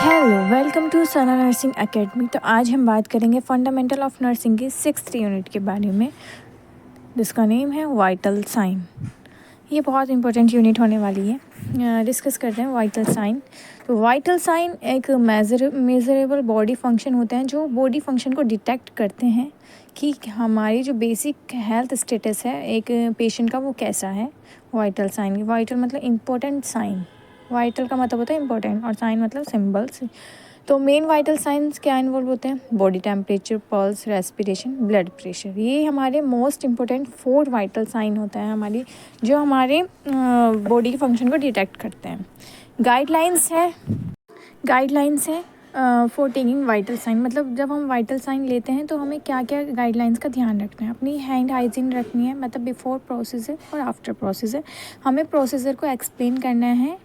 Hello, welcome to Sana nursing academy. तो आज हम बात करेंगे फंडामेंटल ऑफ नर्सिंग की 6th यूनिट के बारे में, जिसका नेम है वाइटल साइन। ये बहुत इंपॉर्टेंट यूनिट होने वाली है। डिस्कस करते हैं वाइटल साइन। तो वाइटल साइन एक मेजरेबल बॉडी फंक्शन होते हैं जो बॉडी फंक्शन को डिटेक्ट करते हैं कि हमारी जो बेसिक हेल्थ स्टेटस है एक पेशेंट का वो कैसा है। वाइटल साइन, वाइटल मतलब इम्पोर्टेंट साइन, वाइटल का मतलब होता है इंपॉर्टेंट और साइन मतलब सिंबल्स। तो मेन वाइटल साइंस क्या इन्वॉल्व होते हैं? Body temperature, pulse, respiration, blood pressure. ये हमारे मोस्ट इंपॉर्टेंट 4 वाइटल साइन होता है हमारी, जो हमारे बॉडी के फंक्शन को डिटेक्ट करते हैं। गाइडलाइंस है फॉर टेकिंग वाइटल साइन। मतलब जब हम वाइटल साइन लेते हैं तो हमें क्या क्या गाइडलाइंस का ध्यान रखना है। अपनी हैंड हाइजीन रखनी है, मतलब बिफोर प्रोसीजर और आफ्टर प्रोसीजर। हमें प्रोसीजर को एक्सप्लेन करना है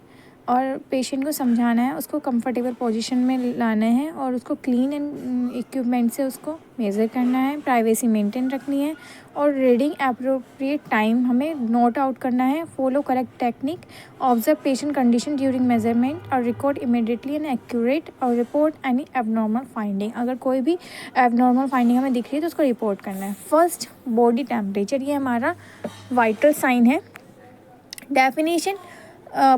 और पेशेंट को समझाना है, उसको कंफर्टेबल पोजीशन में लाना है और उसको क्लीन एंड इक्विपमेंट से उसको मेज़र करना है। प्राइवेसी मेंटेन रखनी है और रीडिंग अप्रोप्रिएट टाइम हमें नोट आउट करना है। Follow correct technique, observe patient condition during measurement और रिकॉर्ड इमीडिएटली एंड एक्यूरेट और रिपोर्ट एनी एबनॉर्मल फाइंडिंग। अगर कोई भी एबनॉर्मल फाइंडिंग हमें दिख रही है तो उसको रिपोर्ट करना है। फर्स्ट, बॉडी टेम्परेचर, ये हमारा वाइटल साइन है। Definition: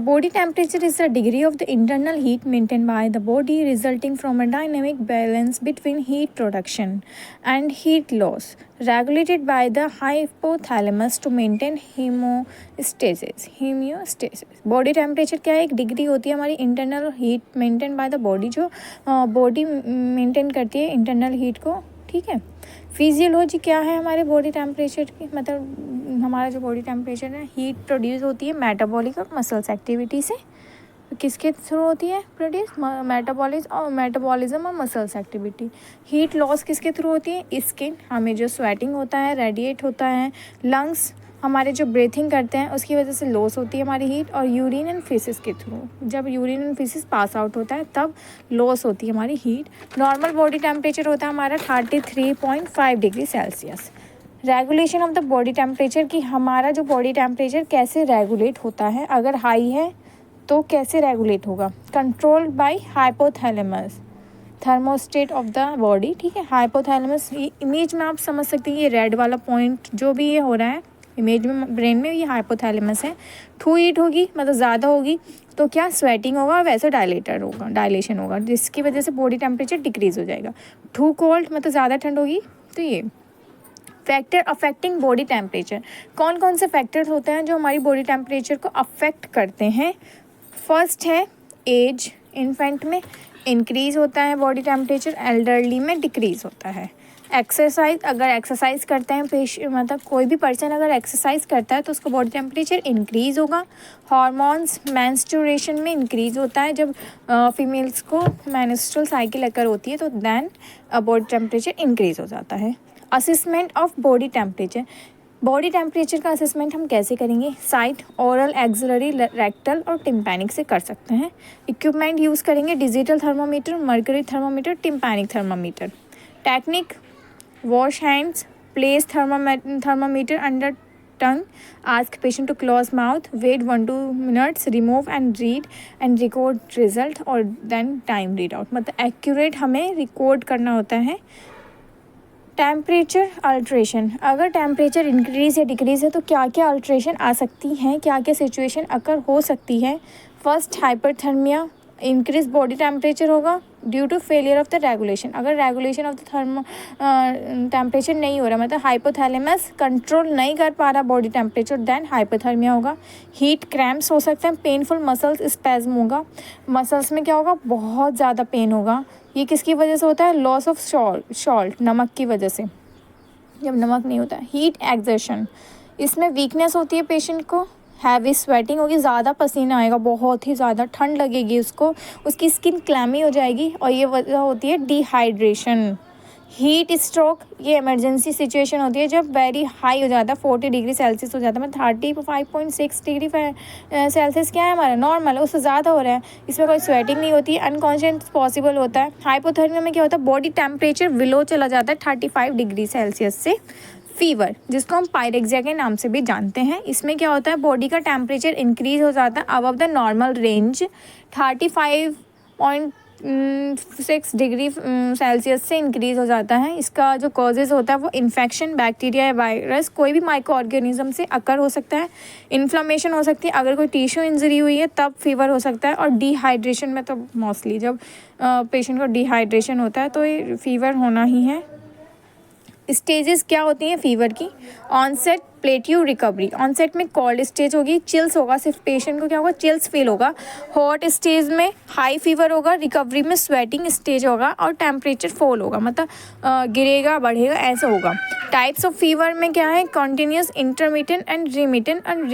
body temperature is the degree of the internal heat maintained by the body resulting from a dynamic balance between heat production and heat loss, regulated by the hypothalamus to maintain homeostasis. Body temperature क्या है? एक degree होती है हमारी internal heat maintain by the body, जो body maintain करती है internal heat को। ठीक है। फिजियोलॉजी क्या है हमारे बॉडी टेम्परेचर की? मतलब हमारा जो बॉडी टेम्परेचर है, हीट प्रोड्यूस होती है मेटाबॉलिक और मसल्स एक्टिविटी से। किसके थ्रू होती है प्रोड्यूस? मेटाबॉलिज्म और मसल्स एक्टिविटी। हीट लॉस किसके थ्रू होती है? स्किन, हमें जो स्वेटिंग होता है, रेडिएट होता है। लंग्स, हमारे जो ब्रीथिंग करते हैं उसकी वजह से लॉस होती है हमारी हीट। और यूरिन एंड फीसिस के थ्रू, जब urine and faeces pass out होता है तब लॉस होती है हमारी हीट। नॉर्मल बॉडी टेम्परेचर होता है हमारा 33.5 degree Celsius. Regulation of the body temperature, कि हमारा जो बॉडी टेम्परेचर कैसे रेगुलेट होता है, अगर हाई है तो कैसे रेगुलेट होगा? Controlled by hypothalamus, thermostat of the body. ठीक है। हाइपोथैलेमस, इमेज में आप समझ सकते हैं, ये रेड वाला पॉइंट जो भी ये हो रहा है इमेज में ब्रेन में, ये हाइपोथैलेमस है। टू हीट होगी मतलब ज़्यादा होगी तो क्या? स्वेटिंग होगा, वैसे डायलेशन होगा, जिसकी वजह से बॉडी टेम्परेचर डिक्रीज़ हो जाएगा। टू कोल्ड मतलब ज़्यादा ठंड होगी तो ये। फैक्टर अफेक्टिंग बॉडी टेम्परेचर, कौन कौन से फैक्टर्स होते हैं जो हमारी बॉडी टेम्परेचर को अफेक्ट करते हैं? फर्स्ट है एज, इन्फेंट में इंक्रीज़ होता है बॉडी टेम्परेचर, एल्डरली में डिक्रीज़ होता है। एक्सरसाइज, अगर एक्सरसाइज करते हैं मतलब कोई भी पर्सन अगर एक्सरसाइज करता है तो उसका बॉडी टेम्परेचर इंक्रीज़ होगा। हार्मोन्स, मेंस्ट्रुएशन में इंक्रीज़ होता है, जब फीमेल्स को मेंस्ट्रुअल साइकिल अकर होती है तो देन बॉडी टेम्परेचर इंक्रीज़ हो जाता है। Assessment of body temperature, body temperature का असेसमेंट हम कैसे करेंगे? साइट, ओरल, एक्सिलरी, रेक्टल और टिम्पैनिक से कर सकते हैं। इक्विपमेंट यूज़ करेंगे digital thermometer, mercury thermometer, tympanic thermometer. Technique: wash hands, place thermometer under tongue, ask patient to close mouth, wait 1-2 minutes, remove and read and record result और then time read out। मतलब accurate हमें record करना होता है। Temperature alteration, अगर temperature increase या decrease है तो क्या क्या अल्ट्रेशन आ सकती हैं, क्या क्या सिचुएशन अकर हो सकती है? First, hyperthermia, increase body temperature होगा due to failure of the regulation. अगर रेगुलेशन ऑफ द टेम्परेचर नहीं हो रहा, मतलब हाइपोथैलेमस कंट्रोल नहीं कर पा रहा बॉडी टेम्परेचर, देन हाइपोथर्मिया होगा। हीट क्रैम्प्स हो सकते हैं। पेनफुल मसल्स स्पैज्म होगा, मसल्स में क्या होगा? बहुत ज़्यादा पेन होगा। ये किसकी वजह से होता है? लॉस ऑफ सॉल्ट, नमक की वजह से, जब नमक नहीं होता। हीट एक्सर्शन, इसमें वीकनेस होती है पेशेंट को। हैवी स्वेटिंग होगी, ज़्यादा पसीना आएगा, बहुत ही ज़्यादा ठंड लगेगी उसको, उसकी स्किन क्लैमी हो जाएगी और ये वजह होती है डिहाइड्रेशन। हीट स्ट्रोक, ये इमरजेंसी सिचुएशन होती है जब वेरी हाई हो जाता है, 40 डिग्री सेल्सियस हो जाता है। मतलब 35.6 डिग्री सेल्सियस क्या है हमारा? नॉर्मल है, उससे ज़्यादा हो रहा है, इसमें कोई स्वेटिंग नहीं होती, अनकॉन्शियस पॉसिबल होता है। हाइपोथर्मिया में क्या होता है? बॉडी टेम्परेचर बिलो चला जाता है 35 डिग्री सेल्सियस से। फीवर, जिसको हम पायरेक्सिया के नाम से भी जानते हैं, इसमें क्या होता है? बॉडी का टेम्परेचर इंक्रीज हो जाता है above the normal range 35 6 degree Celsius से इंक्रीज़ हो जाता है। इसका जो कॉजेज़ होता है वो इन्फेक्शन, बैक्टीरिया या वायरस, कोई भी माइक्रो ऑर्गेनिज्म से अकर हो सकता है। इन्फ्लेमेशन हो सकती है, अगर कोई टिश्यू इंजरी हुई है तब फीवर हो सकता है। और डिहाइड्रेशन में तो मोस्टली जब पेशेंट को डिहाइड्रेशन होता है तो ये फीवर होना ही है। स्टेजेस क्या होती हैं फीवर की? Onset, plateau, recovery. ऑनसेट में कोल्ड स्टेज होगी, चिल्स होगा, सिर्फ पेशेंट को क्या होगा, चिल्स फील होगा। हॉट स्टेज में हाई फीवर होगा, रिकवरी में स्वेटिंग स्टेज होगा और टेम्परेचर फॉल होगा, मतलब गिरेगा बढ़ेगा ऐसा होगा। टाइप्स ऑफ फीवर में क्या है? Continuous, intermediate and remittent and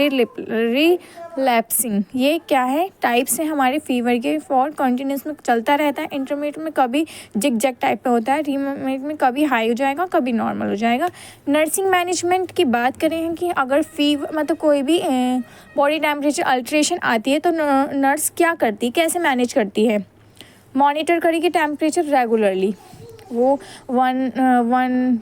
relapsing. ये क्या है? टाइप्स हैं हमारे फीवर के। फॉर कॉन्टीन्यूस में चलता रहता है, इंटरमीडिएट में कभी जिग जैग टाइप में होता है, रिमिटेंट में कभी हाई हो जाएगा कभी नॉर्मल हो जाएगा। नर्सिंग मैनेजमेंट की बात करें कि अगर फीवर मतलब कोई भी बॉडी टेम्परेचर अल्ट्रेशन आती है तो नर्स क्या करती, कैसे मैनेज करती है? मॉनिटर करेगी टेम्परेचर रेगुलरली, वो 1,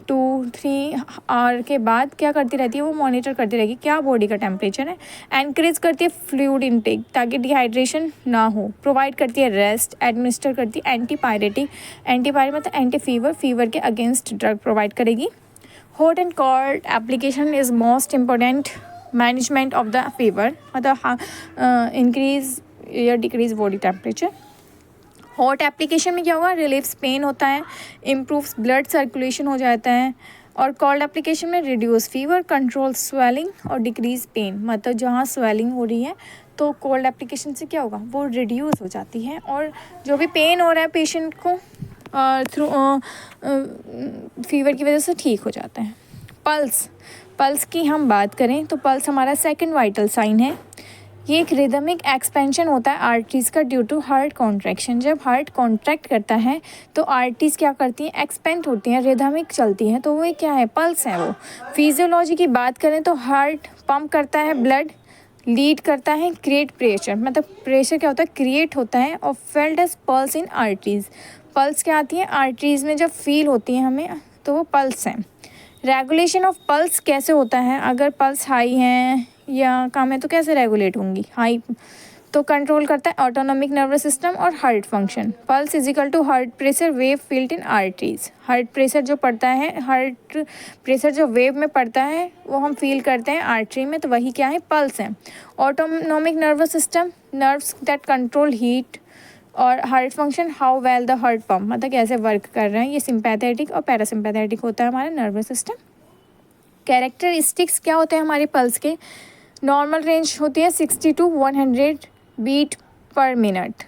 2, 3 आवर के बाद क्या करती रहती है, वो मॉनिटर करती रहेगी क्या बॉडी का टेम्परेचर है। एनकरेज करती है फ्लूइड इनटेक ताकि डिहाइड्रेशन ना हो। प्रोवाइड करती है रेस्ट। एडमिनिस्टर करती है एंटीपायरेटिक, एंटीपायरेटिक मतलब एंटी फीवर, फीवर के अगेंस्ट ड्रग प्रोवाइड करेगी। Hot and cold application is most important management of the fever, मतलब इंक्रीज या decrease body temperature. Hot application में क्या होगा? रिलीव्स पेन होता है, इम्प्रूव्स ब्लड सर्कुलेशन हो जाता है। और कोल्ड एप्लीकेशन में रिड्यूस फीवर, कंट्रोल स्वेलिंग और डिक्रीज पेन, मतलब जहाँ स्वेलिंग हो रही है तो कोल्ड एप्लीकेशन से क्या होगा, वो रिड्यूस हो जाती है और जो भी पेन हो रहा है पेशेंट को थ्रू फीवर की वजह से ठीक हो जाता है। पल्स की हम बात करें तो पल्स हमारा सेकंड वाइटल साइन है। ये एक रिदमिक एक्सपेंशन होता है आर्टरीज़ का ड्यू टू हार्ट कॉन्ट्रैक्शन। जब हार्ट कॉन्ट्रैक्ट करता है तो आर्टरीज़ क्या करती हैं, एक्सपेंड होती हैं, रिदमिक चलती हैं, तो वो क्या है, पल्स है वो। फिजियोलॉजी की बात करें तो हार्ट पंप करता है ब्लड, लीड करता है, क्रिएट प्रेशर, मतलब प्रेशर क्या होता है, क्रिएट होता है और felt as pulse in arteries. Pulse क्या आती है आर्टरीज़ में, जब फील होती है हमें तो वो पल्स है। रेगुलेशन ऑफ पल्स कैसे होता है? अगर पल्स हाई है या कम है तो कैसे रेगुलेट होंगी? हाई तो कंट्रोल करता है ऑटोनॉमिक नर्वस सिस्टम और heart function. Pulse is equal to heart pressure wave field in arteries. Heart pressure जो पड़ता है, हार्ट प्रेशर जो वेव में पड़ता है वो हम फील करते हैं आर्टरी में, तो वही क्या है, पल्स है। Autonomic nervous system, nerves that control heat. और heart function, how well the heart pump, मतलब कैसे वर्क कर रहे हैं। ये सिंपैथेटिक और पैरासिम्पैथेटिक होता है हमारा नर्वस सिस्टम। कैरेक्टरिस्टिक्स क्या होते हैं हमारे पल्स के? नॉर्मल रेंज होती है 60 to 100 बीट पर मिनट।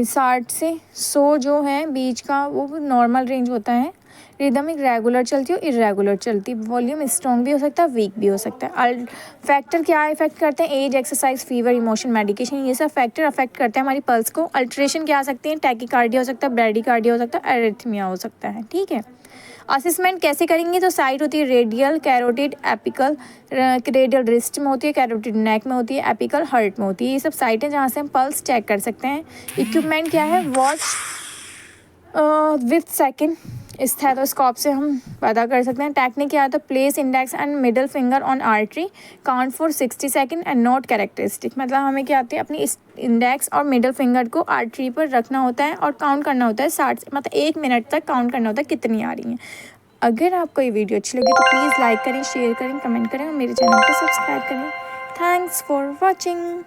60 से 100 जो है बीच का वो नॉर्मल रेंज होता है। रिदमिक रेगुलर चलती है, इरेगुलर चलती है। वॉल्यूम स्ट्रॉन्ग भी हो सकता है, वीक भी हो सकता है। फैक्टर क्या इफेक्ट करते हैं? Age, exercise, fever, emotion, medication, ये सब फैक्टर अफेक्ट करते हैं हमारी पल्स को। अल्ट्रेशन क्या आ सकती है? टैकीकार्डिया हो सकता है, ब्रैडीकार्डिया हो सकता है, एरिथमिया हो सकता है। ठीक है, असेसमेंट कैसे करेंगे? तो साइट होती है radial, carotid, apical. Radial wrist में होती है, कैरोटिड नेक में होती है, एपिकल हार्ट में होती है। ये सब साइट है जहाँ से हम पल्स चेक कर सकते हैं। इक्विपमेंट क्या है? वॉच विथ सेकेंड, स्टेथोस्कोप से हम पता कर सकते हैं। टेक्निक क्या है? तो place index and middle finger on artery, count for 60 second and note characteristic. मतलब हमें क्या आती है, अपनी इंडेक्स और मिडल फिंगर को आर्टरी पर रखना होता है और काउंट करना होता है 60, मतलब 1 मिनट तक काउंट करना होता है कितनी आ रही हैं। अगर आपको ये वीडियो अच्छी लगी तो प्लीज़ लाइक करें, शेयर करें, कमेंट करें और मेरे चैनल को सब्सक्राइब करें। Thanks for watching.